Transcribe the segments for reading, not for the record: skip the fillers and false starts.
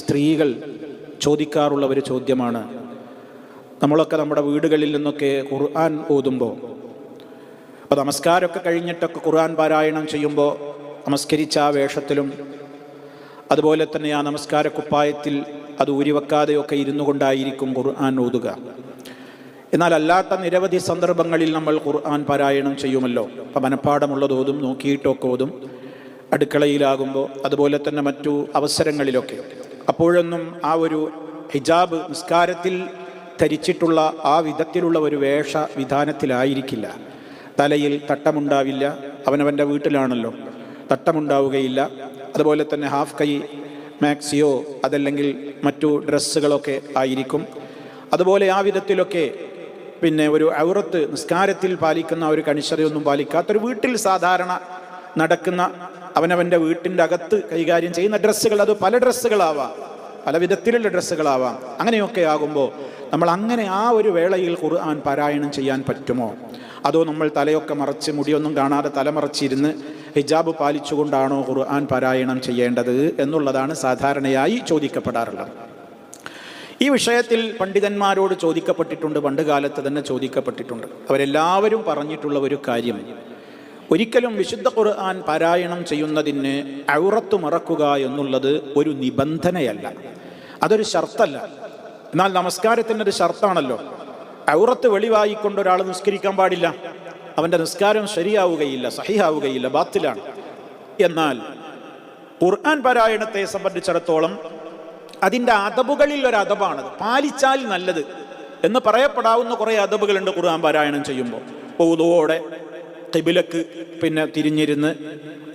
സ്ത്രീകൾ ചോദിക്കാറുള്ള ഒരു ചോദ്യമാണ്. നമ്മളൊക്കെ നമ്മുടെ വീടുകളിൽ നിന്നൊക്കെ ഖുർആൻ ഓതുമ്പോൾ, അപ്പോൾ നമസ്കാരമൊക്കെ കഴിഞ്ഞിട്ടൊക്കെ ഖുർആൻ പാരായണം ചെയ്യുമ്പോൾ നമസ്കരിച്ച ആ വേഷത്തിലും അതുപോലെ തന്നെ ആ നമസ്കാര കുപ്പായത്തിൽ അത് ഊരിവെക്കാതെയൊക്കെ ഇരുന്നു കൊണ്ടായിരിക്കും ഖുർആൻ ഓതുക. എന്നാൽ അല്ലാത്ത നിരവധി സന്ദർഭങ്ങളിൽ നമ്മൾ ഖുർആൻ പാരായണം ചെയ്യുമല്ലോ. അപ്പം മനഃപ്പാടമുള്ളത് ഓതും, നോക്കിയിട്ടൊക്കെ ഓതും, അടുക്കളയിലാകുമ്പോൾ അതുപോലെ തന്നെ മറ്റു അവസരങ്ങളിലൊക്കെ. അപ്പോഴൊന്നും ആ ഒരു ഹിജാബ് നിസ്കാരത്തിൽ ധരിച്ചിട്ടുള്ള ആ വിധത്തിലുള്ള ഒരു വേഷ വിധാനത്തിലായിരിക്കില്ല. തലയിൽ തട്ടമുണ്ടാവില്ല, അവനവൻ്റെ വീട്ടിലാണല്ലോ, തട്ടമുണ്ടാവുകയില്ല. അതുപോലെ തന്നെ ഹാഫ് കൈ മാക്സിയോ അതല്ലെങ്കിൽ മറ്റു ഡ്രസ്സുകളൊക്കെ ആയിരിക്കും. അതുപോലെ ആ വിധത്തിലൊക്കെ പിന്നെ ഒരു ഔറത്ത് നിസ്കാരത്തിൽ പാലിക്കുന്ന ഒരു കണിശതയൊന്നും പാലിക്കാത്തൊരു വീട്ടിൽ സാധാരണ നടക്കുന്ന അവനവൻ്റെ വീട്ടിൻ്റെ അകത്ത് കൈകാര്യം ചെയ്യുന്ന ഡ്രസ്സുകൾ, അത് പല ഡ്രസ്സുകളാവാം, പല വിധത്തിലുള്ള ഡ്രസ്സുകളാവാം. അങ്ങനെയൊക്കെ ആകുമ്പോൾ നമ്മൾ അങ്ങനെ ആ ഒരു വേളയിൽ ഖുർആൻ പാരായണം ചെയ്യാൻ പറ്റുമോ? അതോ നമ്മൾ തലയൊക്കെ മറച്ച് മുടിയൊന്നും കാണാതെ തലമറച്ചിരുന്ന് ഹിജാബ് പാലിച്ചുകൊണ്ടാണോ ഖുർആൻ പാരായണം ചെയ്യേണ്ടത് എന്നുള്ളതാണ് സാധാരണയായി ചോദിക്കപ്പെടാറുള്ളത്. ഈ വിഷയത്തിൽ പണ്ഡിതന്മാരോട് ചോദിക്കപ്പെട്ടിട്ടുണ്ട്, പണ്ട് കാലത്ത് തന്നെ ചോദിക്കപ്പെട്ടിട്ടുണ്ട്. അവരെല്ലാവരും പറഞ്ഞിട്ടുള്ള ഒരു കാര്യം, ഒരിക്കലും വിശുദ്ധ ഖുർആൻ പാരായണം ചെയ്യുന്നതിന് ഔറത്ത് മറക്കുക എന്നുള്ളത് ഒരു നിബന്ധനയല്ല, അതൊരു ഷർത്തല്ല. എന്നാൽ നമസ്കാരത്തിൻ്റെ ഒരു ഷർത്താണല്ലോ. ഔറത്ത് വെളിവായിക്കൊണ്ട് ഒരാൾ നിസ്കരിക്കാൻ പാടില്ല, അവൻ്റെ നിസ്കാരം ശരിയാവുകയില്ല, സഹിഹാവുകയില്ല, ബാത്തിലാണ്. എന്നാൽ ഖുർആൻ പാരായണത്തെ സംബന്ധിച്ചിടത്തോളം അതിൻ്റെ അദബുകളിൽ ഒരു അദബാണത്, പാലിച്ചാൽ നല്ലത് എന്ന് പറയപ്പെടാവുന്ന കുറേ അദബുകളുണ്ട് ഖുർആൻ പാരായണം ചെയ്യുമ്പോൾ. വുളുവോടെ ഖിബിലക്ക് പിന്നെ തിരിഞ്ഞിരുന്ന്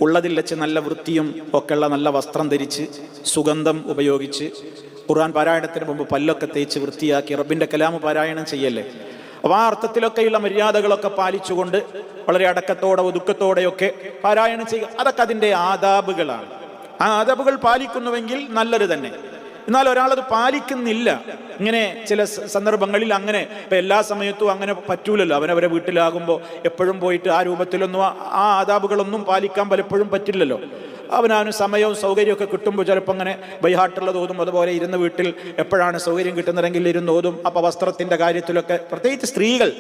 ഉള്ളതിൽ വെച്ച് നല്ല വൃത്തിയും ഒക്കെയുള്ള നല്ല വസ്ത്രം ധരിച്ച് സുഗന്ധം ഉപയോഗിച്ച് ഖുർആൻ പാരായണത്തിന് മുമ്പ് പല്ലൊക്കെ തേച്ച് വൃത്തിയാക്കി റബ്ബിൻ്റെ കലാമ് പാരായണം ചെയ്യല്ലേ. അപ്പോൾ ആ അർത്ഥത്തിലൊക്കെയുള്ള മര്യാദകളൊക്കെ പാലിച്ചുകൊണ്ട് വളരെ അടക്കത്തോടെ ഒതുക്കത്തോടെയൊക്കെ പാരായണം ചെയ്യുക, അതൊക്കെ അതിൻ്റെ ആദാബുകളാണ്. ആ ആദാബുകൾ പാലിക്കുന്നുവെങ്കിൽ നല്ലത് തന്നെ. എന്നാൽ ഒരാളത് പാലിക്കുന്നില്ല, ഇങ്ങനെ ചില സന്ദർഭങ്ങളിൽ അങ്ങനെ, ഇപ്പം എല്ലാ സമയത്തും അങ്ങനെ പറ്റൂലല്ലോ. അവനവരെ വീട്ടിലാകുമ്പോൾ എപ്പോഴും പോയിട്ട് ആ രൂപത്തിലൊന്നും ആ ആദാബുകളൊന്നും പാലിക്കാൻ പലപ്പോഴും പറ്റില്ലല്ലോ. അവനവന് സമയവും സൗകര്യമൊക്കെ കിട്ടുമ്പോൾ ചിലപ്പോൾ അങ്ങനെ ബൈഹാട്ടുള്ളത് ഓതും. അതുപോലെ ഇരുന്ന് വീട്ടിൽ എപ്പോഴാണ് സൗകര്യം കിട്ടുന്നതെങ്കിൽ ഇരുന്ന് ഓതും. അപ്പോൾ വസ്ത്രത്തിൻ്റെ കാര്യത്തിലൊക്കെ പ്രത്യേകിച്ച് സ്ത്രീകൾ,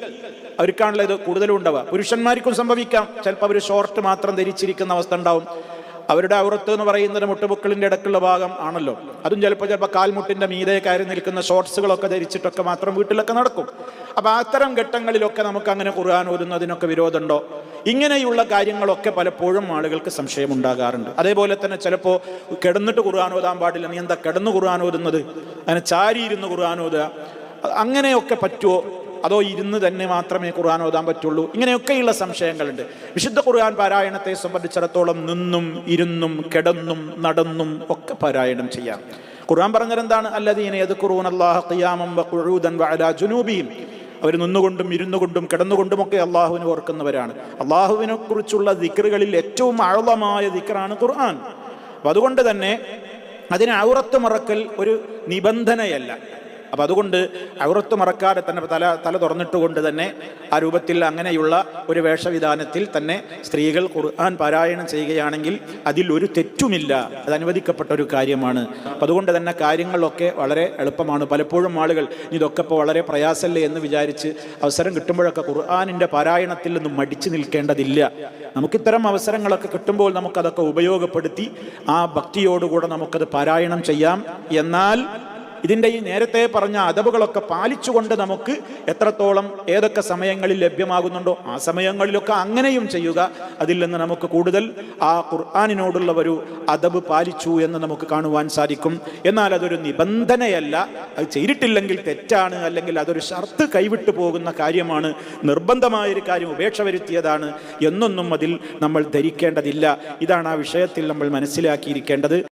അവർക്കാണല്ലോ ഇത് കൂടുതലും ഉണ്ടാവുക. പുരുഷന്മാർക്കും സംഭവിക്കാം, ചിലപ്പോൾ അവർ ഷോർട്ട് മാത്രം ധരിച്ചിരിക്കുന്ന അവസ്ഥ ഉണ്ടാവും. അവരുടെ ഔറത്ത് എന്ന് പറയുന്നത് മുട്ടുപൊക്കിളിൻ്റെ ഇടയ്ക്കുള്ള ഭാഗം ആണല്ലോ. അതും ചിലപ്പോൾ കാൽമുട്ടിൻ്റെ മീതെ കയറി നിൽക്കുന്ന ഷോർട്സുകളൊക്കെ ധരിച്ചിട്ടൊക്കെ മാത്രം വീട്ടിലൊക്കെ നടക്കും. അപ്പോൾ അത്തരം ഘട്ടങ്ങളിലൊക്കെ നമുക്ക് അങ്ങനെ ഖുർആൻ ഓതുന്നതിനൊക്കെ വിരോധമുണ്ടോ? ഇങ്ങനെയുള്ള കാര്യങ്ങളൊക്കെ പലപ്പോഴും ആളുകൾക്ക് സംശയമുണ്ടാകാറുണ്ട്. അതേപോലെ തന്നെ ചിലപ്പോൾ കിടന്നിട്ട് ഖുർആൻ ഓതാൻ പാടില്ല, നീ എന്താ കിടന്ന് ഖുർആൻ ഓതുന്നത്, അങ്ങനെ ചാരിയിരുന്ന് ഖുർആൻ ഓതുക, അങ്ങനെയൊക്കെ പറ്റുമോ? അതോ ഇരുന്ന് തന്നെ മാത്രമേ ഖുർആൻ ഓതാൻ പറ്റുള്ളൂ? ഇങ്ങനെയൊക്കെയുള്ള സംശയങ്ങളുണ്ട്. വിശുദ്ധ ഖുർആൻ പാരായണത്തെ സംബന്ധിച്ചിടത്തോളം നിന്നും ഇരുന്നും കിടന്നും നടന്നും ഒക്കെ പാരായണം ചെയ്യാം. ഖുർആൻ പറഞ്ഞതെന്താണ്? അല്ലദീന യദ്കുറൂനല്ലാഹ ഖിയാമൻ വഖുഊദൻ വഅലാ ജുനൂബിഹിം, അവർ നിന്നുകൊണ്ടും ഇരുന്നുകൊണ്ടും കിടന്നുകൊണ്ടുമൊക്കെ അള്ളാഹുവിനെ ഓർക്കുന്നവരാണ്. അള്ളാഹുവിനെ കുറിച്ചുള്ള ദിക്റുകളിൽ ഏറ്റവും ആഴമായ ദിക്റാണ് ഖുർആൻ. അപ്പം അതുകൊണ്ട് തന്നെ അതിന് ഔറത്ത് മറക്കൽ ഒരു നിബന്ധനയല്ല. അപ്പം അതുകൊണ്ട് ഔറത്ത് മറക്കാതെ തന്നെ തല തുറന്നിട്ടുകൊണ്ട് തന്നെ ആ രൂപത്തിൽ അങ്ങനെയുള്ള ഒരു വേഷവിധാനത്തിൽ തന്നെ സ്ത്രീകൾ ഖുർആൻ പാരായണം ചെയ്യുകയാണെങ്കിൽ അതിൽ ഒരു തെറ്റുമില്ല, അത് അനുവദിക്കപ്പെട്ട ഒരു കാര്യമാണ്. അപ്പം അതുകൊണ്ട് തന്നെ കാര്യങ്ങളൊക്കെ വളരെ എളുപ്പമാണ്. പലപ്പോഴും ആളുകൾ ഇതൊക്കെ ഇപ്പോൾ വളരെ പ്രയാസമല്ലേ എന്ന് വിചാരിച്ച് അവസരം കിട്ടുമ്പോഴൊക്കെ ഖുർആനിൻ്റെ പാരായണത്തിൽ നിന്നും മടിച്ചു നിൽക്കേണ്ടതില്ല. നമുക്കിത്തരം അവസരങ്ങളൊക്കെ കിട്ടുമ്പോൾ നമുക്കതൊക്കെ ഉപയോഗപ്പെടുത്തി ആ ഭക്തിയോടുകൂടെ നമുക്കത് പാരായണം ചെയ്യാം. എന്നാൽ ഇതിൻ്റെ ഈ നേരത്തെ പറഞ്ഞ അദബുകളൊക്കെ പാലിച്ചുകൊണ്ട് നമുക്ക് എത്രത്തോളം ഏതൊക്കെ സമയങ്ങളിൽ ലഭ്യമാകുന്നുണ്ടോ ആ സമയങ്ങളിലൊക്കെ അങ്ങനെയും ചെയ്യുക. അതിൽ നിന്ന് നമുക്ക് കൂടുതൽ ആ ഖുർആനിനോടുള്ള ഒരു അദബ് പാലിച്ചു എന്ന് നമുക്ക് കാണുവാൻ സാധിക്കും. എന്നാൽ അതൊരു നിബന്ധനയല്ല, അത് ചെയ്തിട്ടില്ലെങ്കിൽ തെറ്റാണ്, അല്ലെങ്കിൽ അതൊരു ഷർത്ത് കൈവിട്ടു പോകുന്ന കാര്യമാണ്, നിർബന്ധമായൊരു കാര്യം ഉപേക്ഷ വരുത്തിയതാണ് എന്നൊന്നും അതിൽ നമ്മൾ ധരിക്കേണ്ടതില്ല. ഇതാണ് ആ വിഷയത്തിൽ നമ്മൾ മനസ്സിലാക്കിയിരിക്കേണ്ടത്.